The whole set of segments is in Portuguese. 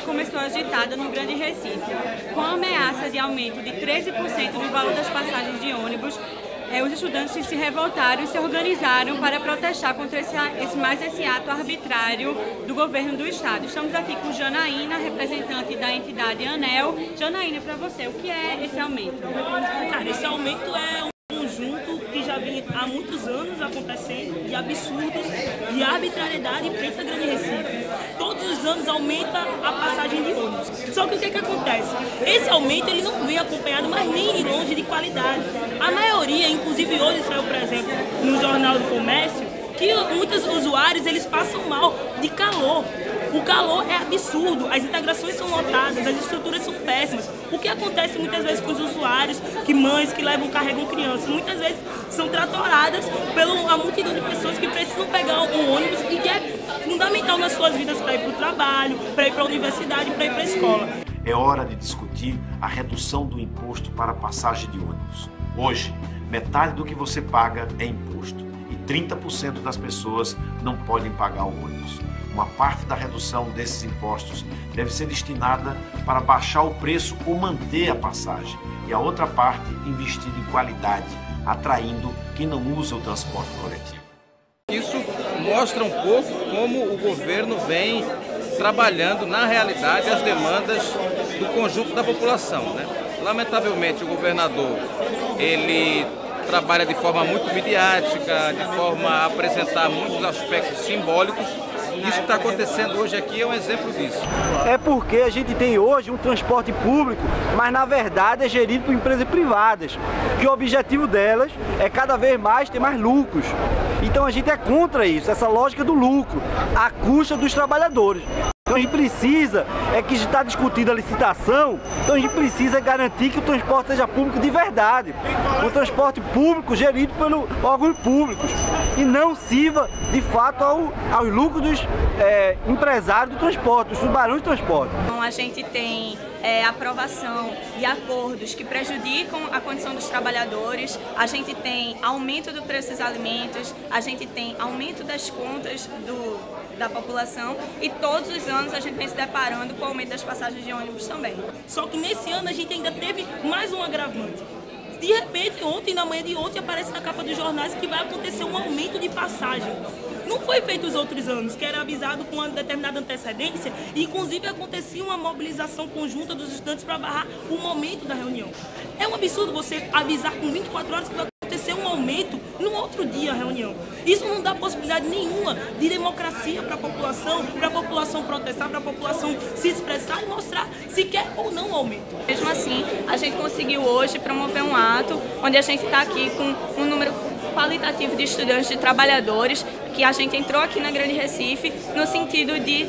Começou agitada no Grande Recife, com a ameaça de aumento de 13% no valor das passagens de ônibus. Os estudantes se revoltaram e se organizaram para protestar contra esse ato arbitrário do governo do estado. Estamos aqui com Janaína, representante da entidade ANEEL. Janaína, para você, o que é esse aumento? Cara, esse aumento é um conjunto que já vem há muitos anos acontecendo, de absurdos, de arbitrariedade feita no Grande Recife. Todos os anos aumenta a passagem de ônibus. Só que o que acontece? Esse aumento ele não vem acompanhado, mas nem de longe, de qualidade. A maioria, inclusive hoje saiu, por exemplo, no Jornal do Comércio, que muitos usuários eles passam mal de calor. O calor é absurdo, as integrações são lotadas, as estruturas são péssimas. O que acontece muitas vezes com os usuários, que mães que carregam crianças, muitas vezes são tratoradas pela multidão de pessoas que precisam pegar um ônibus e que é fundamental nas suas vidas para ir para o trabalho, para ir para a universidade, para ir para a escola. É hora de discutir a redução do imposto para a passagem de ônibus. Hoje, metade do que você paga é imposto e 30% das pessoas não podem pagar o ônibus. Uma parte da redução desses impostos deve ser destinada para baixar o preço ou manter a passagem, e a outra parte investida em qualidade, atraindo quem não usa o transporte coletivo. Isso mostra um pouco como o governo vem trabalhando na realidade as demandas do conjunto da população, né? Lamentavelmente o governador ele trabalha de forma muito midiática, de forma a apresentar muitos aspectos simbólicos. Isso que está acontecendo hoje aqui é um exemplo disso. É porque a gente tem hoje um transporte público, mas na verdade é gerido por empresas privadas, que o objetivo delas é cada vez mais ter mais lucros. Então a gente é contra isso, essa lógica do lucro, à custa dos trabalhadores. Então a gente precisa, que está discutindo a licitação, então a gente precisa garantir que o transporte seja público de verdade. O transporte público gerido pelos órgãos públicos e não sirva de fato aos lucros dos empresários do transporte, dos tubarões do transporte. Então a gente tem aprovação de acordos que prejudicam a condição dos trabalhadores, a gente tem aumento do preço dos alimentos, a gente tem aumento das contas da população e todos os anos a gente vem se deparando com o aumento das passagens de ônibus também. Só que nesse ano a gente ainda teve mais um agravante. De repente, ontem, na manhã de ontem, aparece na capa dos jornais que vai acontecer um aumento de passagem. Não foi feito os outros anos, que era avisado com uma determinada antecedência, e inclusive acontecia uma mobilização conjunta dos estudantes para barrar o momento da reunião. É um absurdo você avisar com 24 horas que vai acontecer um aumento no outro dia a reunião. Isso não dá possibilidade nenhuma de democracia para a população protestar, para a população se expressar e mostrar se quer ou não o aumento. Mesmo assim, a gente conseguiu hoje promover um ato onde a gente está aqui com um número qualitativo de estudantes, de trabalhadores, que a gente entrou aqui na Grande Recife no sentido de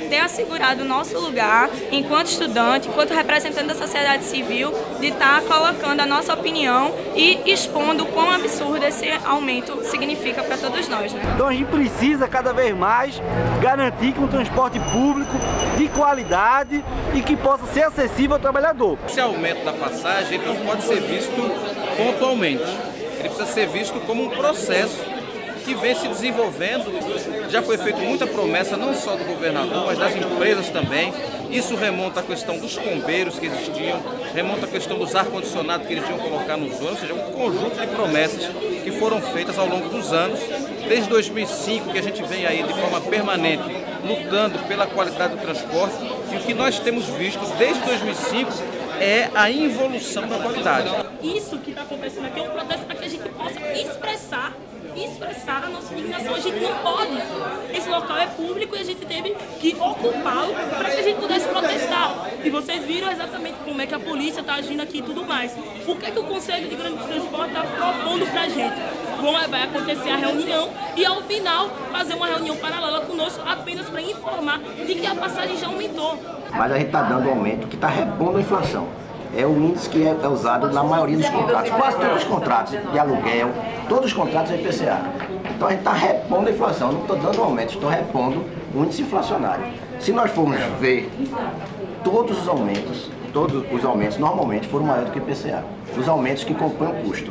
ter assegurado o nosso lugar enquanto estudante, enquanto representante da sociedade civil, de estar colocando a nossa opinião e expondo o quão absurdo esse aumento significa para todos nós, né? Então a gente precisa cada vez mais garantir que um transporte público de qualidade e que possa ser acessível ao trabalhador. Esse aumento da passagem ele não pode ser visto pontualmente, ele precisa ser visto como um processo que vem se desenvolvendo. Já foi feita muita promessa, não só do governador, mas das empresas também. Isso remonta à questão dos bombeiros que existiam, remonta à questão dos ar-condicionados que eles iam colocar nos ônibus, ou seja, um conjunto de promessas que foram feitas ao longo dos anos, desde 2005, que a gente vem aí de forma permanente lutando pela qualidade do transporte, e o que nós temos visto desde 2005 é a involução da qualidade. Isso que está acontecendo aqui é um protesto para que a gente possa expressar a nossa indignação. A gente não pode. Esse local é público e a gente teve que ocupá-lo para que a gente pudesse protestar. E vocês viram exatamente como é que a polícia está agindo aqui e tudo mais. O que é que o Conselho de Grande Transporte está propondo para a gente? Vai acontecer a reunião e, ao final, fazer uma reunião paralela conosco apenas para informar de que a passagem já aumentou. Mas a gente está dando um aumento que está repondo a inflação. é o índice que é usado na maioria dos contratos. Quase todos os contratos de aluguel, todos os contratos é IPCA. Então a gente está repondo a inflação, não estou dando aumento, estou repondo o índice inflacionário. Se nós formos ver, todos os aumentos normalmente foram maiores do que o IPCA. Os aumentos que compõem o custo.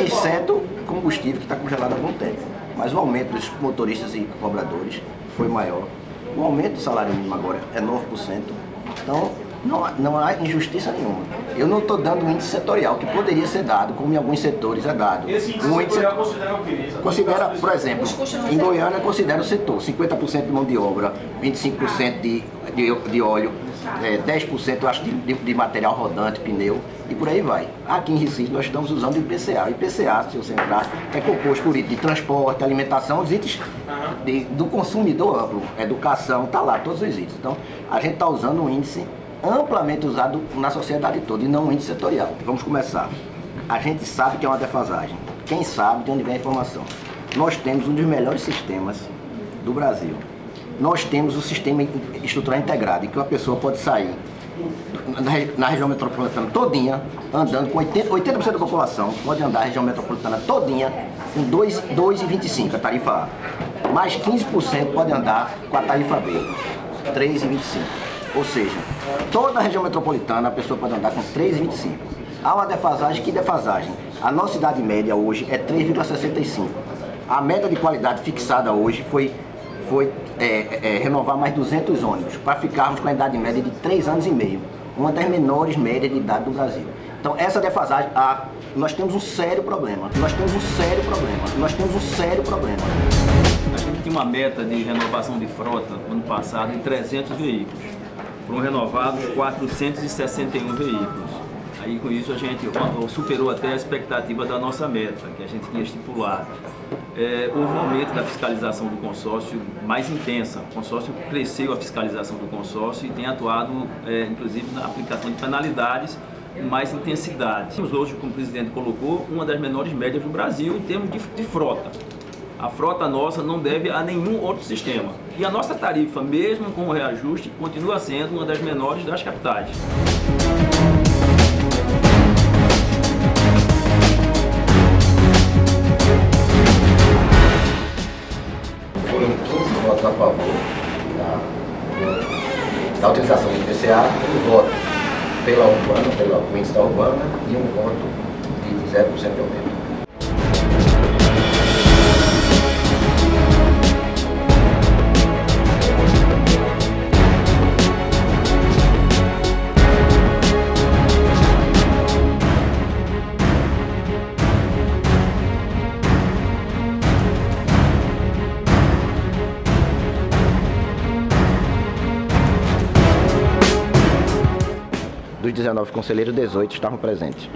Exceto o combustível que está congelado há algum tempo. Mas o aumento dos motoristas e cobradores foi maior. O aumento do salário mínimo agora é 9%. Então, não há injustiça nenhuma. Eu não estou dando um índice setorial, que poderia ser dado, como em alguns setores é dado. Esse índice setorial considera o quê? Considera, por exemplo, em Goiânia considera o setor, 50% de mão de obra, 25% de óleo, 10% eu acho de material rodante, pneu, e por aí vai. Aqui em Recife nós estamos usando o IPCA. O IPCA, se você entrar, é composto por itens de transporte, alimentação, os itens do consumidor amplo, educação, está lá, todos os itens. Então, a gente está usando um índice amplamente usado na sociedade toda e não um índice setorial. Vamos começar. A gente sabe que é uma defasagem. Quem sabe de onde vem a informação? Nós temos um dos melhores sistemas do Brasil. Nós temos o sistema estrutural integrado, em que uma pessoa pode sair na região metropolitana todinha, andando com 80% da população, pode andar a região metropolitana todinha com 2,25 a tarifa A. Mais 15% pode andar com a tarifa B, 3,25. Ou seja, toda a região metropolitana a pessoa pode andar com 3,25. Há uma defasagem, que defasagem? A nossa idade média hoje é 3,65. A média de qualidade fixada hoje foi renovar mais 200 ônibus, para ficarmos com a idade média de 3 anos e meio, uma das menores médias de idade do Brasil. Então essa defasagem, nós temos um sério problema, A gente tinha uma meta de renovação de frota no ano passado em 300 veículos. Foram renovados 461 veículos. Aí com isso a gente superou até a expectativa da nossa meta, que a gente tinha estipulado. Houve um aumento da fiscalização do consórcio mais intensa. O consórcio cresceu a fiscalização do consórcio e tem atuado, inclusive, na aplicação de penalidades com mais intensidade. Temos hoje, como o presidente colocou, uma das menores médias do Brasil em termos de frota. A frota nossa não deve a nenhum outro sistema. E a nossa tarifa, mesmo com o reajuste, continua sendo uma das menores das capitais. Foram todos os votos a favor da utilização do IPCA, um voto pela Urbana, pelo índice da Urbana, e um voto de 0% de aumento. Dos 19 conselheiros, 18 estavam presentes.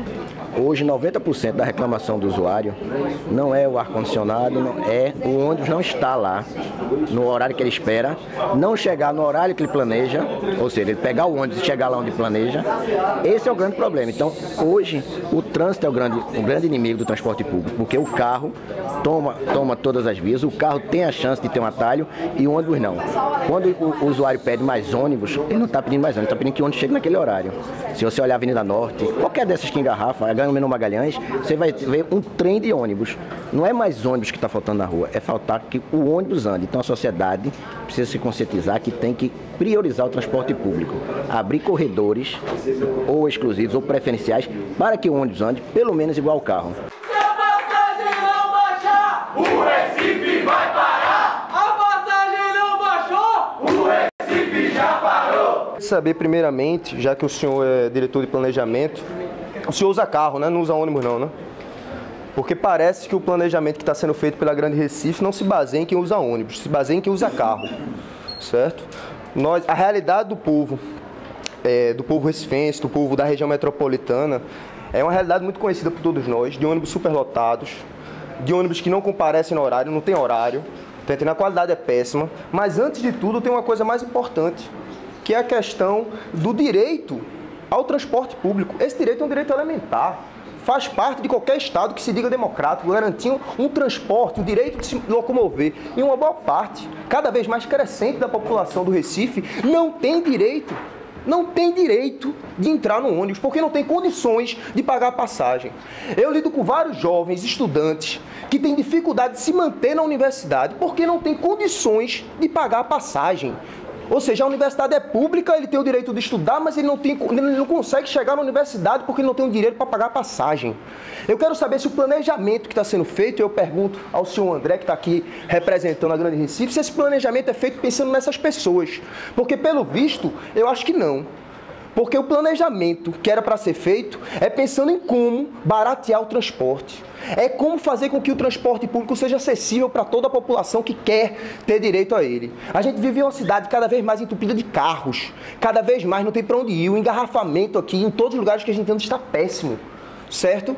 Hoje, 90% da reclamação do usuário não é o ar-condicionado, é o ônibus não está lá no horário que ele espera, não chegar no horário que ele planeja, ou seja, ele pegar o ônibus e chegar lá onde planeja. Esse é o grande problema. Então, hoje, o trânsito é o grande inimigo do transporte público, porque o carro toma todas as vias, o carro tem a chance de ter um atalho e o ônibus não. Quando o usuário pede mais ônibus, ele não está pedindo mais ônibus, ele está pedindo que o ônibus chegue naquele horário. Se você olhar a Avenida Norte, qualquer dessas que engarrafa, a Menor Magalhães, você vai ver um trem de ônibus. Não é mais ônibus que está faltando na rua, é faltar que o ônibus ande. Então a sociedade precisa se conscientizar que tem que priorizar o transporte público. Abrir corredores, ou exclusivos, ou preferenciais, para que o ônibus ande, pelo menos igual ao carro. Se a passagem não baixar, o Recife vai parar! A passagem não baixou, o Recife já parou! Saber primeiramente, já que o senhor é diretor de planejamento, o senhor usa carro, né? Não usa ônibus não, né? Porque parece que o planejamento que está sendo feito pela Grande Recife não se baseia em quem usa ônibus, se baseia em quem usa carro, certo? A realidade do povo recifense, do povo da região metropolitana, é uma realidade muito conhecida por todos nós, de ônibus superlotados, de ônibus que não comparecem no horário, não tem horário, tá entendendo? A qualidade é péssima, mas antes de tudo tem uma coisa mais importante, que é a questão do direito ao transporte público. Esse direito é um direito elementar, faz parte de qualquer estado que se diga democrático, garantir um transporte, o direito de se locomover. E uma boa parte, cada vez mais crescente da população do Recife, não tem direito não tem direito de entrar no ônibus, porque não tem condições de pagar a passagem. Eu lido com vários jovens estudantes que têm dificuldade de se manter na universidade porque não tem condições de pagar a passagem. Ou seja, a universidade é pública, ele tem o direito de estudar, mas ele não consegue chegar na universidade porque ele não tem o direito para pagar a passagem. Eu quero saber se o planejamento que está sendo feito, eu pergunto ao senhor André, que está aqui representando a Grande Recife, se esse planejamento é feito pensando nessas pessoas. Porque, pelo visto, eu acho que não. Porque o planejamento que era para ser feito é pensando em como baratear o transporte. É como fazer com que o transporte público seja acessível para toda a população que quer ter direito a ele. A gente vive em uma cidade cada vez mais entupida de carros, cada vez mais não tem para onde ir. O engarrafamento aqui em todos os lugares que a gente anda está péssimo, certo?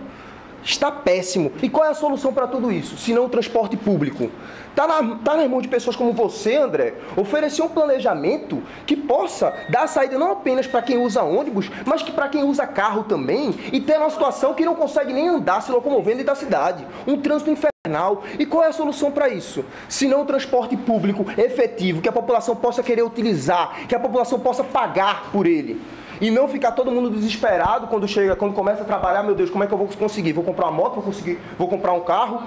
Está péssimo. E qual é a solução para tudo isso, se não o transporte público? Tá nas mãos de pessoas como você, André, oferecer um planejamento que possa dar saída não apenas para quem usa ônibus, mas que para quem usa carro também, e ter uma situação que não consegue nem andar se locomovendo dentro da cidade. Um trânsito infernal. E qual é a solução para isso? Se não o transporte público efetivo, que a população possa querer utilizar, que a população possa pagar por ele. E não ficar todo mundo desesperado quando começa a trabalhar, meu Deus, como é que eu vou conseguir? Vou comprar uma moto, vou comprar um carro,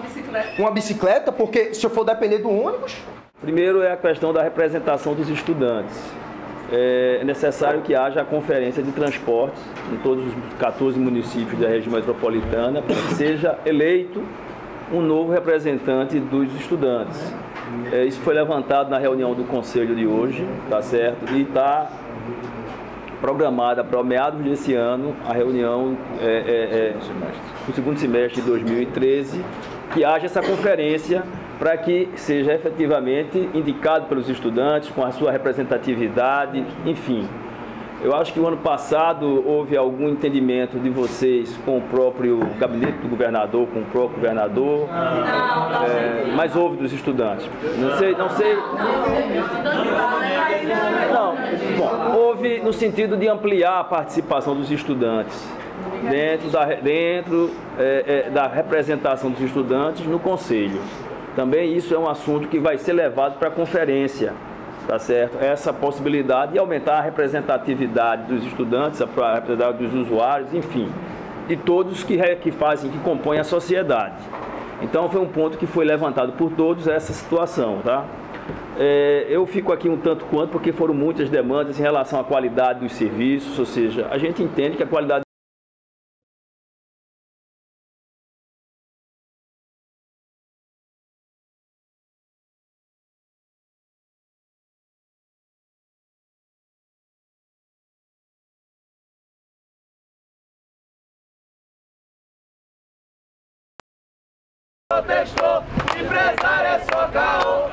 uma bicicleta, porque se eu for depender do ônibus... Primeiro é a questão da representação dos estudantes. É necessário que haja a conferência de transportes em todos os 14 municípios da região metropolitana para que seja eleito um novo representante dos estudantes. Isso foi levantado na reunião do conselho de hoje, tá certo? E está programada para meados desse ano a reunião do segundo semestre de 2013, que haja essa conferência para que seja efetivamente indicado pelos estudantes com a sua representatividade, enfim. Eu acho que o ano passado houve algum entendimento de vocês com o próprio gabinete do governador, com o próprio governador, mas houve dos estudantes. Não sei. Não, bom, houve no sentido de ampliar a participação dos estudantes dentro da representação dos estudantes no conselho. Também isso é um assunto que vai ser levado para a conferência. Tá certo? Essa possibilidade de aumentar a representatividade dos estudantes, a representatividade dos usuários, enfim, de todos que compõem a sociedade. Então foi um ponto que foi levantado por todos essa situação, tá? Eu fico aqui um tanto quanto porque foram muitas demandas em relação à qualidade dos serviços, ou seja, a gente entende que a qualidade protestou, empresário é só caô.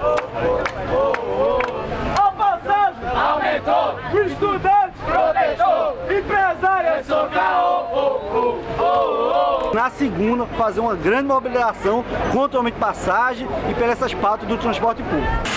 A passagem aumentou, o estudante protestou, empresário é só caô. Na segunda, fazer uma grande mobilização contra o aumento de passagem e pelas essas pautas do transporte público.